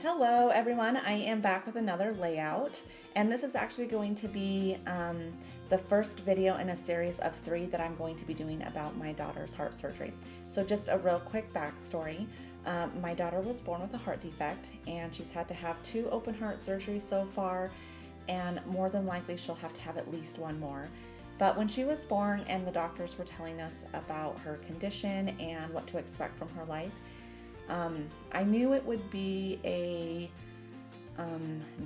Hello everyone, I am back with another layout, and this is actually going to be the first video in a series of 3 that I'm going to be doing about my daughter's heart surgery. So just a real quick backstory. My daughter was born with a heart defect, and she's had to have 2 open heart surgeries so far, and more than likely she'll have to have at least 1 more. But when she was born and the doctors were telling us about her condition and what to expect from her life, I knew it would be a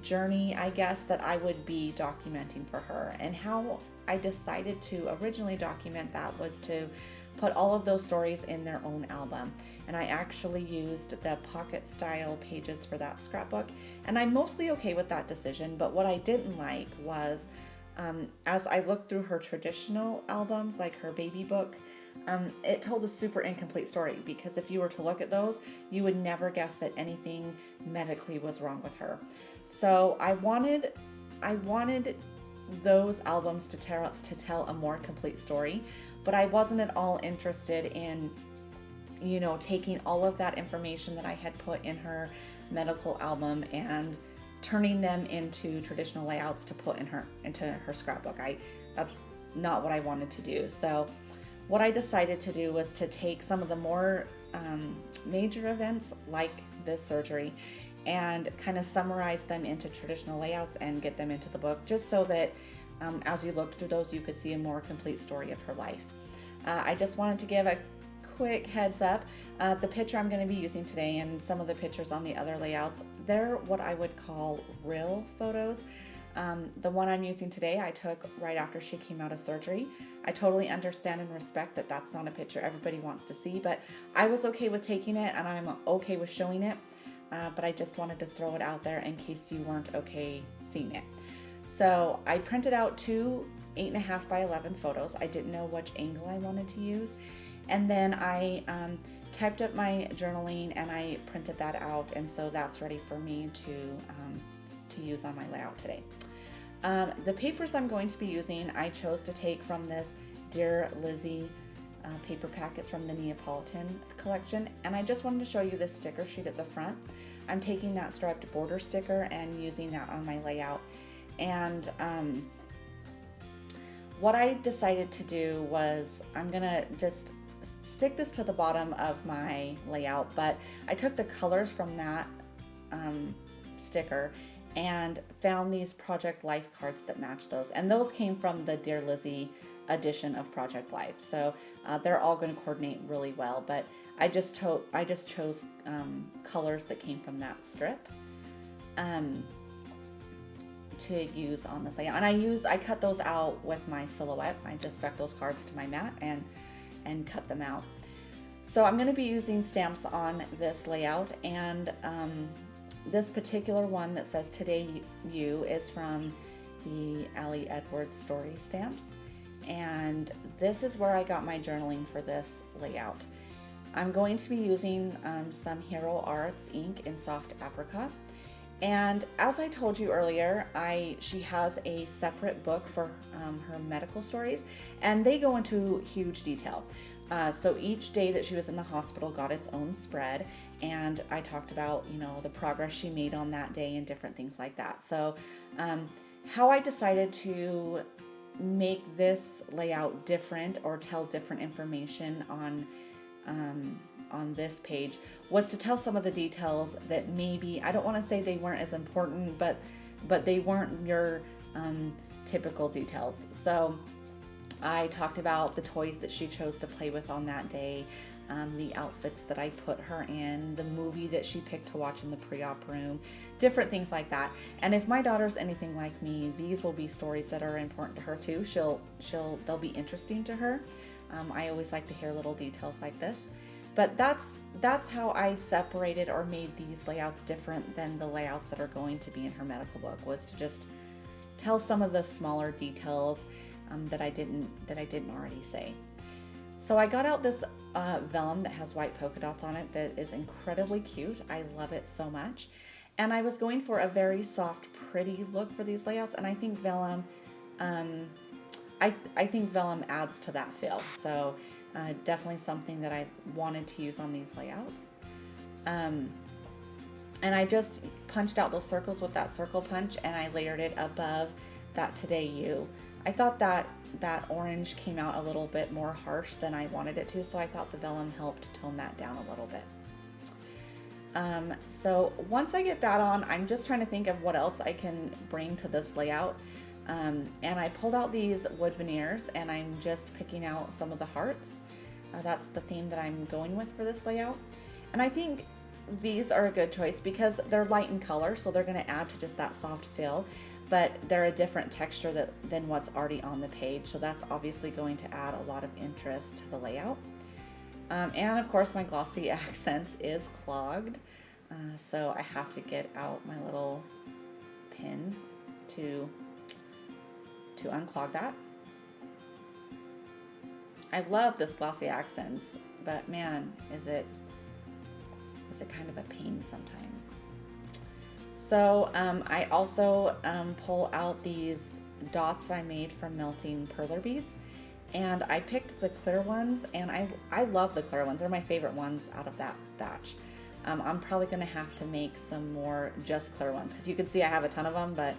journey, I guess, that I would be documenting for her. And how I decided to originally document that was to put all of those stories in their own album. And I actually used the pocket style pages for that scrapbook. And I'm mostly okay with that decision, but what I didn't like was as I looked through her traditional albums, like her baby book, it told a super incomplete story, because if you were to look at those, you would never guess that anything medically was wrong with her. So I wanted those albums to tell a more complete story, but I wasn't at all interested in, taking all of that information that I had put in her medical album and turning them into traditional layouts to put into her scrapbook. That's not what I wanted to do. So what I decided to do was to take some of the more major events like this surgery and kind of summarize them into traditional layouts and get them into the book, just so that as you look through those, you could see a more complete story of her life. I just wanted to give a quick heads up. The picture I'm going to be using today and some of the pictures on the other layouts, they're what I would call real photos. The one I'm using today I took right after she came out of surgery. I totally understand and respect that that's not a picture everybody wants to see, but I was okay with taking it and I'm okay with showing it, but I just wanted to throw it out there in case you weren't okay seeing it. So I printed out 2 8.5 by 11 photos. I didn't know which angle I wanted to use, and then I typed up my journaling and I printed that out, and so that's ready for me to use on my layout today. The papers I'm going to be using, I chose to take from this Dear Lizzie paper packets from the Neapolitan collection, and I just wanted to show you this sticker sheet at the front. I'm taking that striped border sticker and using that on my layout. And what I decided to do was I'm gonna just stick this to the bottom of my layout, but I took the colors from that sticker and found these Project Life cards that match those, and those came from the Dear Lizzie edition of Project Life, so they're all going to coordinate really well. But I just chose colors that came from that strip to use on this layout, and I cut those out with my silhouette. I just stuck those cards to my mat and cut them out. So I'm going to be using stamps on this layout, and this particular one that says Today You is from the Allie Edwards story stamps, and this is where I got my journaling for this layout. I'm going to be using some Hero Arts ink in soft apricot, and as I told you earlier, she has a separate book for her medical stories, and they go into huge detail. So each day that she was in the hospital got its own spread, and I talked about, the progress she made on that day and different things like that. So how I decided to make this layout different or tell different information on this page was to tell some of the details that maybe, I don't want to say they weren't as important, but they weren't your typical details. So I talked about the toys that she chose to play with on that day, the outfits that I put her in, the movie that she picked to watch in the pre-op room, different things like that. And if my daughter's anything like me, these will be stories that are important to her too. They'll be interesting to her. I always like to hear little details like this. But that's how I separated or made these layouts different than the layouts that are going to be in her medical book, was to just tell some of the smaller details that I didn't already say. So I got out this vellum that has white polka dots on it that is incredibly cute. I love it so much. And I was going for a very soft, pretty look for these layouts, and I think vellum I think vellum adds to that feel. So definitely something that I wanted to use on these layouts. And I just punched out those circles with that circle punch, and I layered it above that Today You. I thought that orange came out a little bit more harsh than I wanted it to, so I thought the vellum helped tone that down a little bit. So once I get that on, I'm just trying to think of what else I can bring to this layout. And I pulled out these wood veneers, and I'm just picking out some of the hearts. That's the theme that I'm going with for this layout. And I think these are a good choice because they're light in color, so they're going to add to just that soft feel, but they're a different texture than what's already on the page, so that's obviously going to add a lot of interest to the layout. And of course my glossy accents is clogged, so I have to get out my little pin to unclog that. I love this glossy accents, but man, is it kind of a pain sometimes. So I also pull out these dots I made from melting perler beads, and I picked the clear ones, and I love the clear ones. They're my favorite ones out of that batch. I'm probably going to have to make some more just clear ones because you can see I have a ton of them, but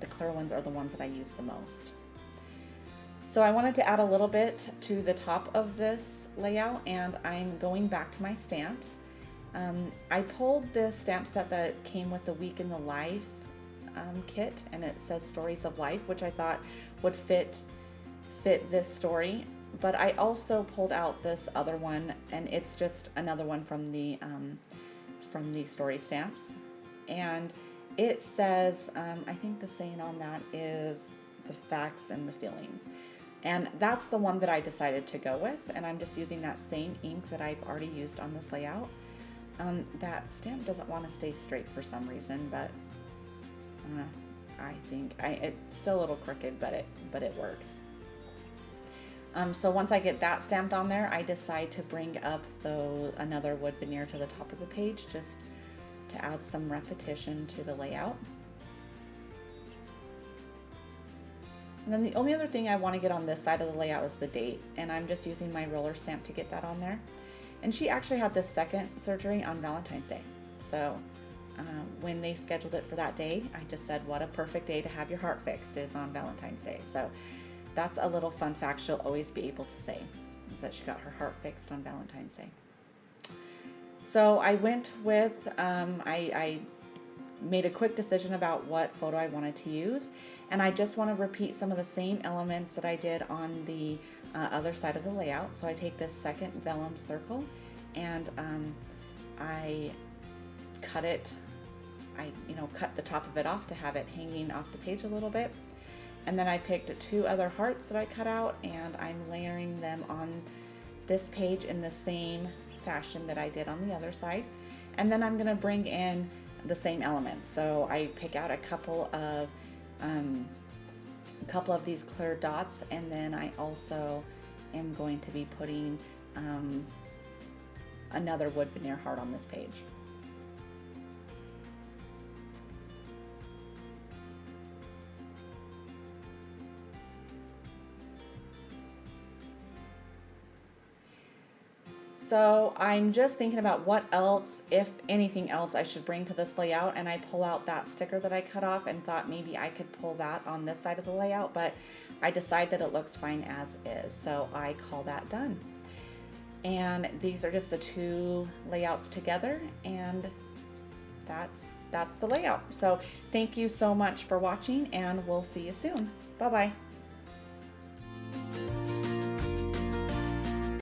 the clear ones are the ones that I use the most. So I wanted to add a little bit to the top of this layout, and I'm going back to my stamps. I pulled this stamp set that came with the Week in the Life kit, and it says Stories of Life, which I thought would fit this story. But I also pulled out this other one, and it's just another one from the story stamps, and it says I think the saying on that is the facts and the feelings, and that's the one that I decided to go with, and I'm just using that same ink that I've already used on this layout. That stamp doesn't want to stay straight for some reason, but I think it's still a little crooked, but it works. So once I get that stamped on there, I decide to bring up another wood veneer to the top of the page just to add some repetition to the layout. And then the only other thing I want to get on this side of the layout is the date, and I'm just using my roller stamp to get that on there. And she actually had this second surgery on Valentine's Day. So when they scheduled it for that day, I just said, what a perfect day to have your heart fixed is on Valentine's Day. So that's a little fun fact she'll always be able to say, is that she got her heart fixed on Valentine's Day. So I went with, I made a quick decision about what photo I wanted to use, and I just want to repeat some of the same elements that I did on the other side of the layout. So I take this second vellum circle, and I cut it, cut the top of it off to have it hanging off the page a little bit, and then I picked two other hearts that I cut out, and I'm layering them on this page in the same fashion that I did on the other side. And then I'm going to bring in the same elements. So I pick out a couple of these clear dots, and then I also am going to be putting another wood veneer heart on this page. So I'm just thinking about what else, if anything else, I should bring to this layout, and I pull out that sticker that I cut off and thought maybe I could pull that on this side of the layout, but I decide that it looks fine as is, so I call that done. And these are just the two layouts together, and that's the layout. So thank you so much for watching, and we'll see you soon. Bye-bye.